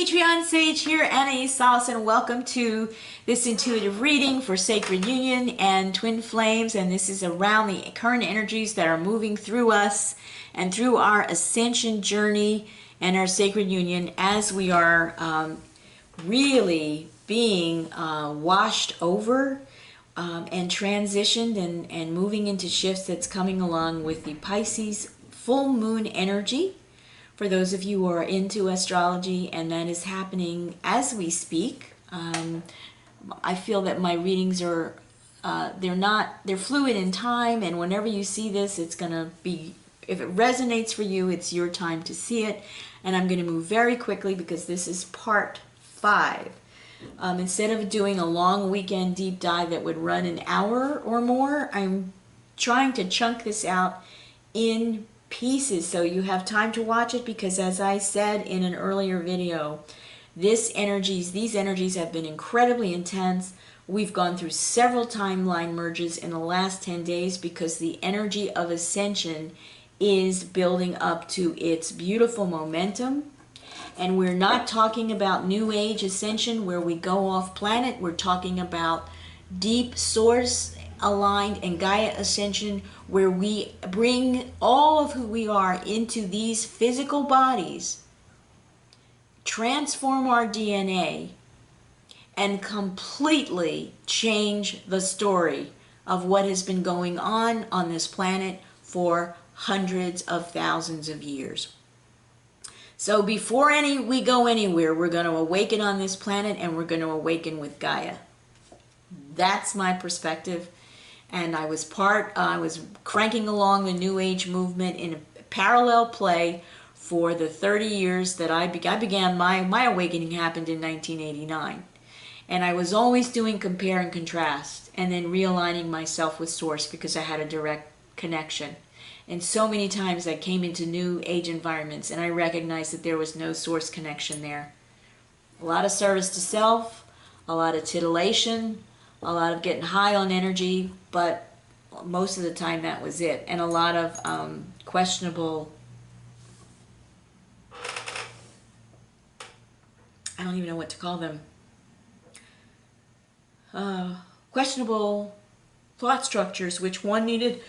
Patreon Sage here, Anaiis, Salles, and welcome to this intuitive reading for Sacred Union and Twin Flames. And this is around the current energies that are moving through us and through our ascension journey and our sacred union as we are really being washed over and transitioned and moving into shifts that's coming along with the Pisces Full Moon energy. For those of you who are into astrology, and that is happening as we speak. I feel that my readings are, they're fluid in time, and whenever you see this, it's going to be, if it resonates for you, it's your time to see it. And I'm going to move very quickly because this is part 5. Instead of doing a long weekend deep dive that would run an hour or more, I'm trying to chunk this out in pieces so you have time to watch it, because as I said in an earlier video, these energies have been incredibly intense. We've gone through several timeline merges in the last 10 days because the energy of ascension is building up to its beautiful momentum. And we're not talking about new age ascension where we go off planet. We're talking about deep source aligned and Gaia ascension, where we bring all of who we are into these physical bodies, transform our DNA, and completely change the story of what has been going on this planet for hundreds of thousands of years. So before we go anywhere, we're going to awaken on this planet, and we're going to awaken with Gaia. That's my perspective. And I was cranking along the New Age movement in a parallel play for the 30 years that I began. My awakening happened in 1989. And I was always doing compare and contrast, and then realigning myself with Source because I had a direct connection. And so many times I came into New Age environments and I recognized that there was no Source connection there. A lot of service to self, a lot of titillation, a lot of getting high on energy, but most of the time that was it. And a lot of questionable, I don't even know what to call them, questionable thought structures, which one needed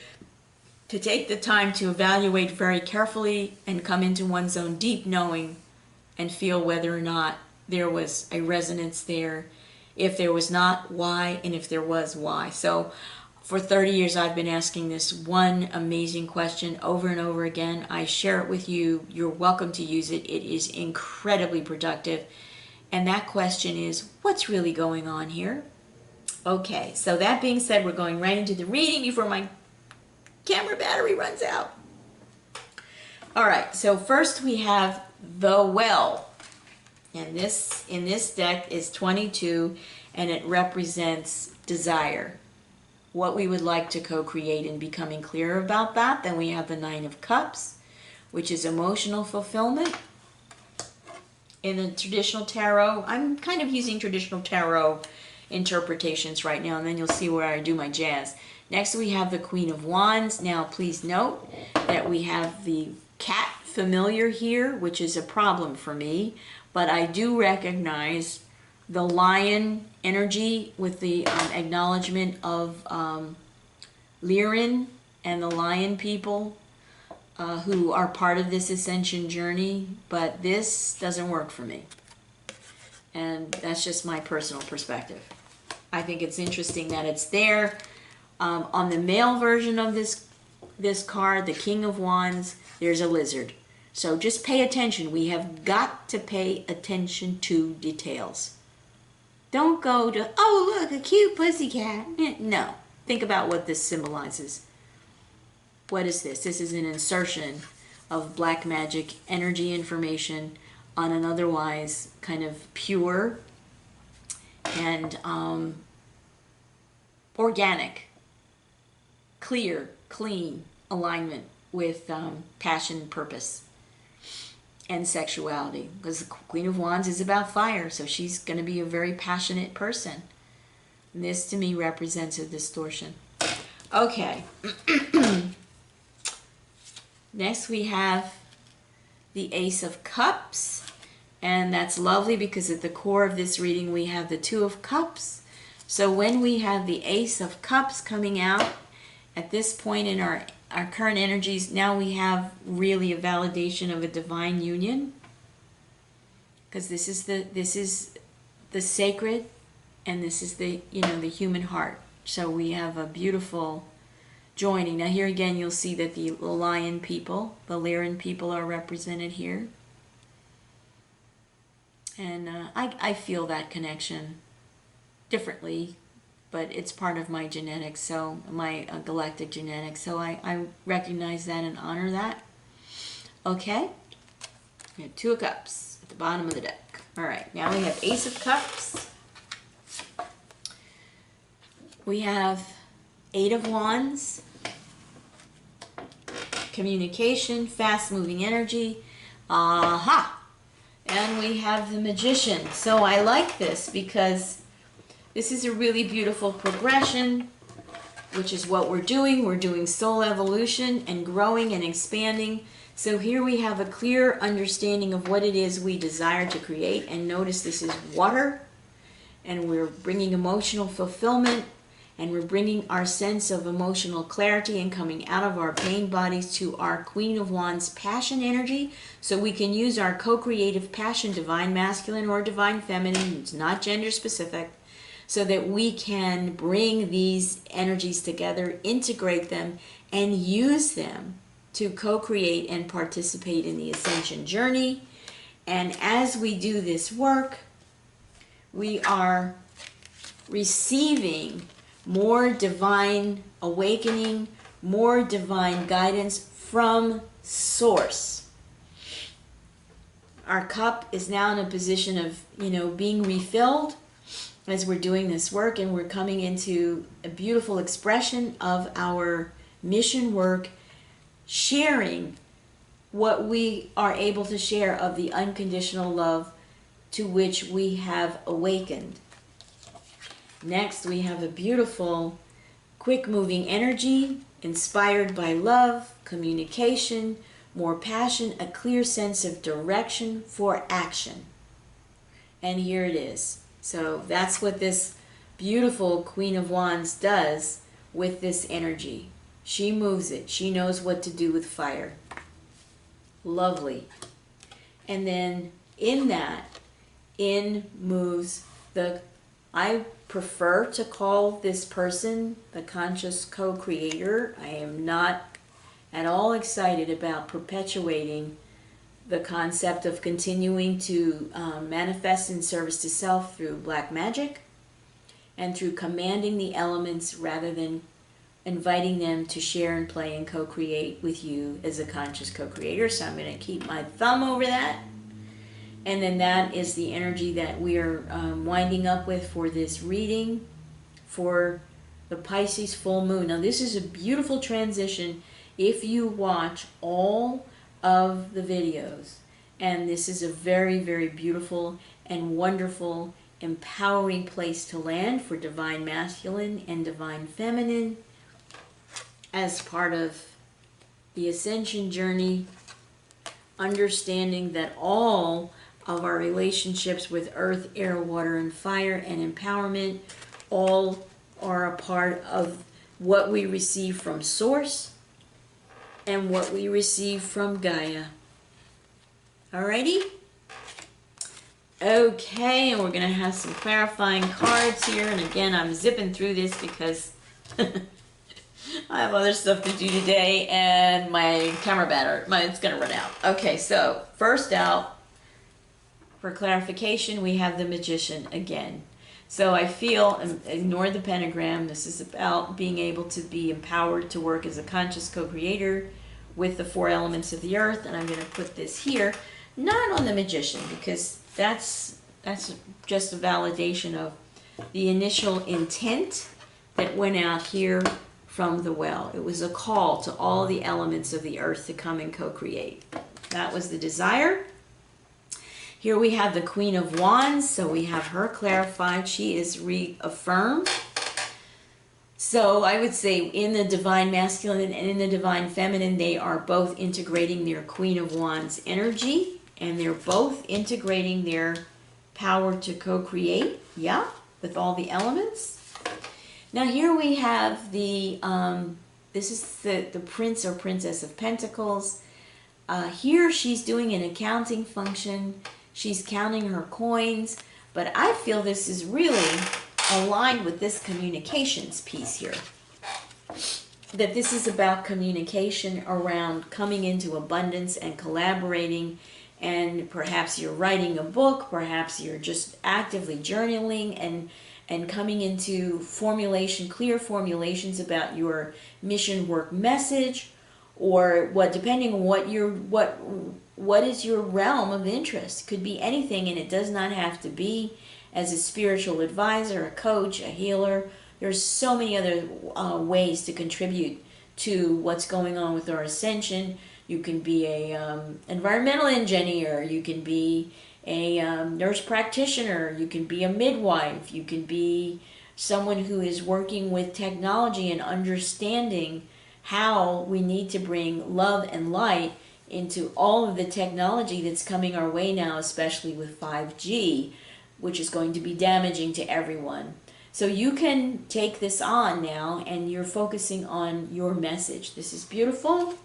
to take the time to evaluate very carefully and come into one's own deep knowing and feel whether or not there was a resonance there. If there was not, why? And if there was, why? So for 30 years, I've been asking this one amazing question over and over again. I share it with you. You're welcome to use it. It is incredibly productive. And that question is, what's really going on here? Okay, so that being said, we're going right into the reading before my camera battery runs out. All right, so first we have the Well. And this in this deck is 22, and it represents desire, what we would like to co-create, and becoming clearer about that. Then we have the 9 of Cups, which is emotional fulfillment. In the traditional tarot, I'm kind of using traditional tarot interpretations right now, and then you'll see where I do my jazz. Next we have the Queen of Wands. Now please note that we have the cat familiar here, which is a problem for me. But I do recognize the lion energy with the acknowledgement of Lyran and the lion people who are part of this ascension journey. But this doesn't work for me. And that's just my personal perspective. I think it's interesting that it's there. On the male version of this card, the King of Wands, there's a lizard. So just pay attention. We have got to pay attention to details. Don't go to, oh, look, a cute pussycat. No. Think about what this symbolizes. What is this? This is an insertion of black magic energy information on an otherwise kind of pure and organic, clear, clean alignment with passion, purpose, and sexuality, because the Queen of Wands is about fire, so she's going to be a very passionate person. And this to me represents a distortion. Okay. Next we have the Ace of Cups, And that's lovely because at the core of this reading we have the Two of Cups. So when we have the Ace of Cups coming out at this point in our current energies, now we have really a validation of a divine union. Because this is the sacred, and this is the the human heart. So we have a beautiful joining. Now here again you'll see that the lion people, the Lyran people are represented here. And I feel that connection differently, but it's part of my genetics, so my galactic genetics. So I recognize that and honor that. Okay? We have Two of Cups at the bottom of the deck. All right, now we have Ace of Cups. We have Eight of Wands. Communication, fast-moving energy. Aha! And we have the Magician. So I like this because this is a really beautiful progression, which is what we're doing. We're doing soul evolution and growing and expanding. So here we have a clear understanding of what it is we desire to create. And notice this is water, and we're bringing emotional fulfillment, and we're bringing our sense of emotional clarity and coming out of our pain bodies to our Queen of Wands passion energy, so we can use our co-creative passion, divine masculine or divine feminine, it's not gender specific, so that we can bring these energies together, integrate them, and use them to co-create and participate in the ascension journey. And as we do this work, we are receiving more divine awakening, more divine guidance from Source. Our cup is now in a position of, being refilled as we're doing this work, and we're coming into a beautiful expression of our mission work, sharing what we are able to share of the unconditional love to which we have awakened. Next, we have a beautiful, quick-moving energy, inspired by love, communication, more passion, a clear sense of direction for action. And here it is. So that's what this beautiful Queen of Wands does with this energy. She moves it. She knows what to do with fire. Lovely. And then in that, in moves I prefer to call this person the conscious co-creator. I am not at all excited about perpetuating the concept of continuing to manifest in service to self through black magic and through commanding the elements rather than inviting them to share and play and co-create with you as a conscious co-creator. So I'm going to keep my thumb over that. And then that is the energy that we are winding up with for this reading for the Pisces Full Moon. Now this is a beautiful transition if you watch all of the videos. And this is a very, very beautiful and wonderful, empowering place to land for divine masculine and divine feminine as part of the ascension journey, understanding that all of our relationships with earth, air, water, and fire and empowerment all are a part of what we receive from Source and what we receive from Gaia. Alrighty? Okay, and we're going to have some clarifying cards here. And again, I'm zipping through this because I have other stuff to do today and my camera battery, it's going to run out. Okay, so first out, for clarification, we have the Magician again. So I feel, ignore the pentagram, this is about being able to be empowered to work as a conscious co-creator with the four elements of the earth. And I'm going to put this here, not on the Magician, because that's just a validation of the initial intent that went out here from the well. It was a call to all the elements of the earth to come and co-create. That was the desire. Here we have the Queen of Wands, so we have her clarified. She is reaffirmed. So I would say in the divine masculine and in the divine feminine, they are both integrating their Queen of Wands energy and they're both integrating their power to co-create, yeah, with all the elements. Now here we have the, this is the Prince or Princess of Pentacles. Here she's doing an accounting function. She's counting her coins, but I feel this is really aligned with this communications piece here. That this is about communication around coming into abundance and collaborating, and perhaps you're writing a book, perhaps you're just actively journaling and coming into formulation, clear formulations about your mission work message, or what, depending on what is your realm of interest. Could be anything, and it does not have to be as a spiritual advisor, a coach, a healer. There's so many other ways to contribute to what's going on with our ascension. You can be a environmental engineer. You can be a nurse practitioner. You can be a midwife. You can be someone who is working with technology and understanding how we need to bring love and light into all of the technology that's coming our way now, especially with 5G, which is going to be damaging to everyone. So you can take this on now, and you're focusing on your message. This is beautiful.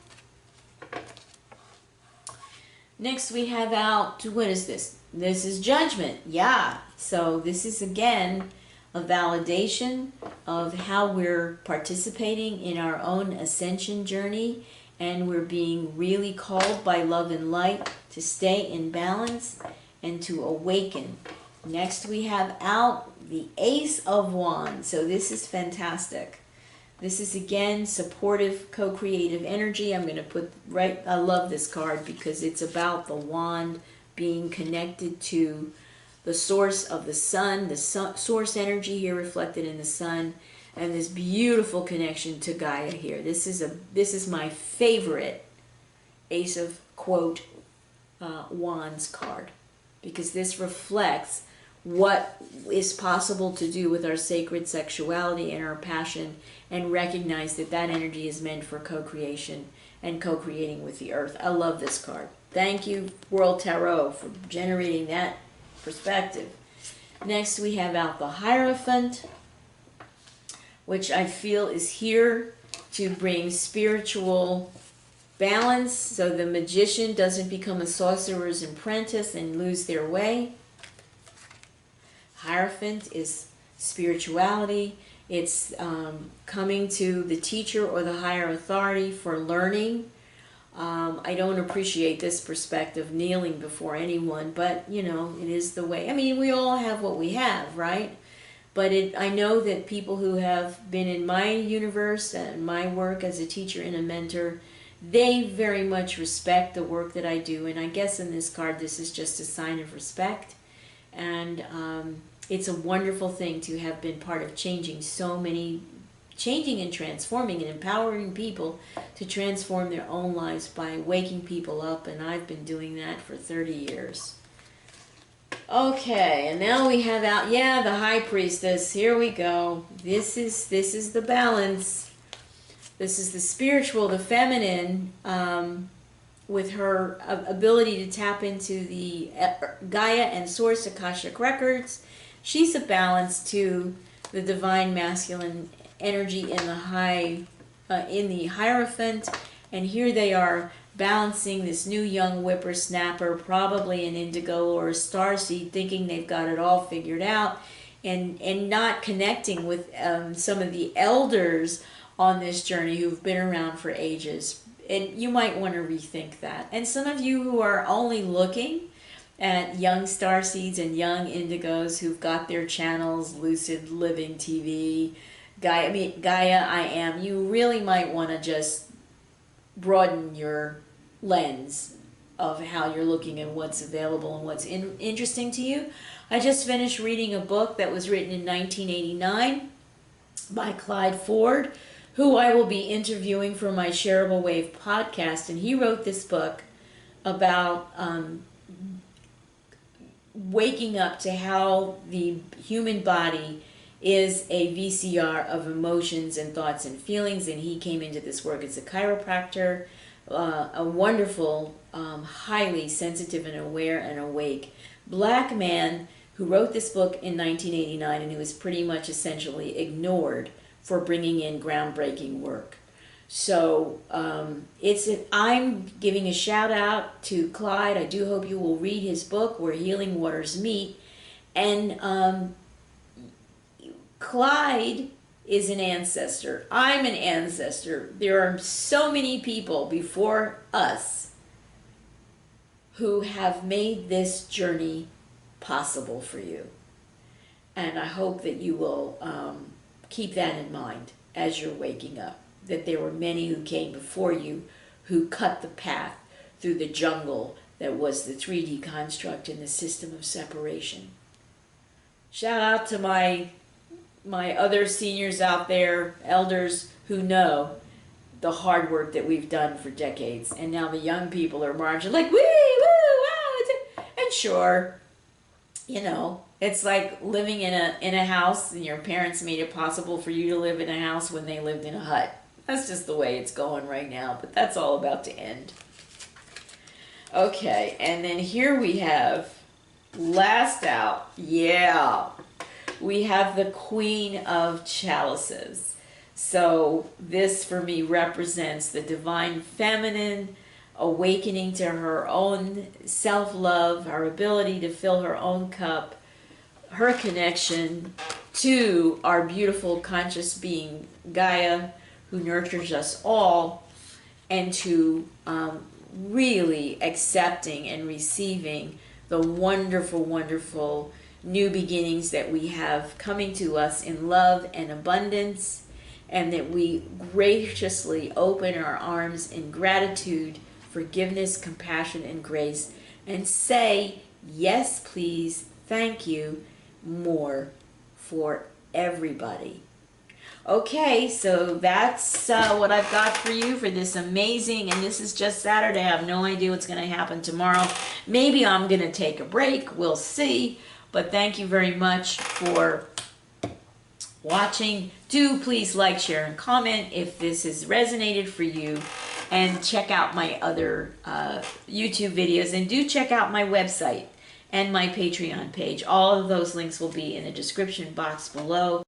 Next we have out, what is this? This is Judgment. Yeah. So this is again a validation of how we're participating in our own ascension journey, and we're being really called by love and light to stay in balance and to awaken. Next we have out the Ace of Wands. So this is fantastic. This is again supportive, co-creative energy. I'm going to put right, I love this card because it's about the wand being connected to the source of the sun, the source energy here reflected in the sun, and this beautiful connection to Gaia here. This is my favorite Ace of Wands card, because this reflects what is possible to do with our sacred sexuality and our passion, and recognize that that energy is meant for co-creation and co-creating with the earth. I love this card. Thank you, World Tarot, for generating that perspective. Next we have out the Hierophant, which I feel is here to bring spiritual balance so the magician doesn't become a sorcerer's apprentice and lose their way. Hierophant is spirituality. It's coming to the teacher or the higher authority for learning. I don't appreciate this perspective, kneeling before anyone, but you know, it is the way. I mean, we all have what we have, right? But I know that people who have been in my universe and my work as a teacher and a mentor, they very much respect the work that I do. And I guess in this card, this is just a sign of respect. And it's a wonderful thing to have been part of changing and transforming and empowering people to transform their own lives by waking people up. And I've been doing that for 30 years. Okay, and now we have out, yeah, the High Priestess. Here we go. This is the balance. This is the spiritual, the feminine, with her ability to tap into the Gaia and Source Akashic records. She's a balance to the divine masculine energy in the Hierophant, and here they are balancing this new young whippersnapper, probably an indigo or a starseed, thinking they've got it all figured out, and not connecting with some of the elders on this journey who've been around for ages. And you might want to rethink that. And some of you who are only looking at young starseeds and young indigos who've got their channels, Lucid Living TV, Gaia I Am, you really might want to just broaden your lens of how you're looking at what's available and what's interesting to you. I just finished reading a book that was written in 1989 by Clyde Ford, who I will be interviewing for my Shareable Wave podcast, and he wrote this book about waking up to how the human body is a VCR of emotions and thoughts and feelings. And he came into this work as a chiropractor, a wonderful, highly sensitive and aware and awake black man who wrote this book in 1989, and he was pretty much essentially ignored for bringing in groundbreaking work. So I'm giving a shout out to Clyde. I do hope you will read his book, Where Healing Waters Meet. And Clyde is an ancestor. I'm an ancestor. There are so many people before us who have made this journey possible for you. And I hope that you will keep that in mind as you're waking up, that there were many who came before you who cut the path through the jungle that was the 3D construct and the system of separation. Shout out to my other seniors out there, elders who know the hard work that we've done for decades. And now the young people are marching like, woo, wow. And sure, you know, it's like living in a house and your parents made it possible for you to live in a house when they lived in a hut. That's just the way it's going right now, but that's all about to end. Okay, and then here we have, last out, yeah, we have the Queen of Chalices. So this for me represents the divine feminine, awakening to her own self-love, her ability to fill her own cup, her connection to our beautiful conscious being Gaia, who nurtures us all, and to really accepting and receiving the wonderful, wonderful new beginnings that we have coming to us in love and abundance, and that we graciously open our arms in gratitude, forgiveness, compassion, and grace, and say, yes, please, thank you, more for everybody. Okay, so that's what I've got for you for this amazing, and this is just Saturday. I have no idea what's going to happen tomorrow. Maybe I'm going to take a break. We'll see. But thank you very much for watching. Do please like, share, and comment if this has resonated for you. And check out my other YouTube videos. And do check out my website and my Patreon page. All of those links will be in the description box below.